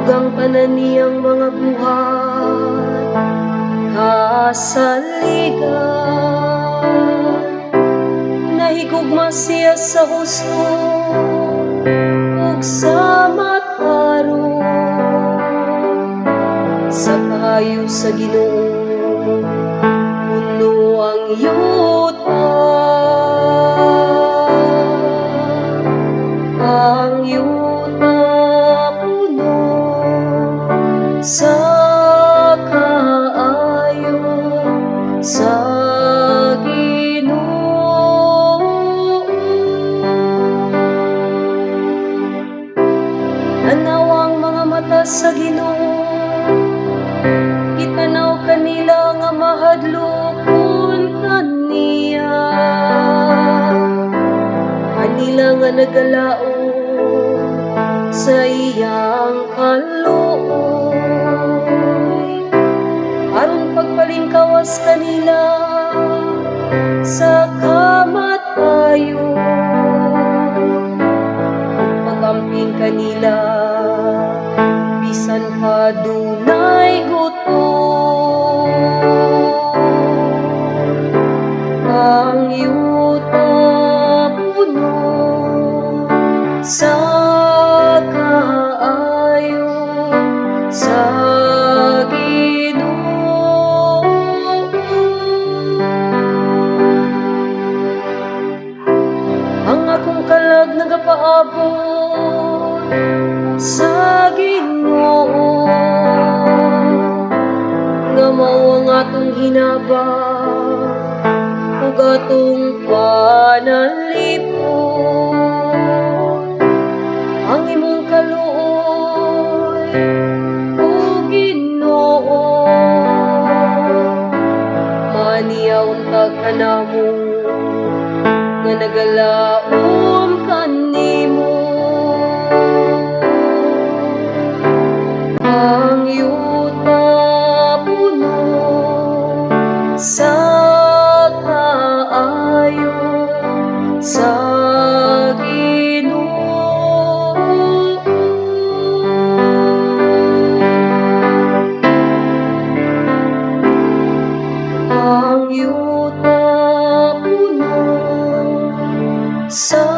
Dugang tanan niyang mga buhat kasaligan, nahigugma siya sa husto ug sa matarong, sa kayo sa Ginoo puno ang yuta, ang yuta puno sa kaayo sa Ginoo. Tanaw ang mga mata sa Ginoo, gitanaw kanila nga mahadlokon kaniya, kanila nga nagalaom sa iyang kaluoy, aron pagpalingkawas kanila sa kamatayon, pagamping kanila bisan pa dunay gutom. Ang yuta puno sa kaayo sa Ginoo. Ang akong kalag nagapaabot sa Ginoo, nga mao ang atong hinabang ug atong panalipod. Ang imong kaluoy, O Ginoo, maniya untag kanamo nga nagalaom kanimo. Ang yuta puno sa kaayo sa Ginoo. Ang yuta puno sa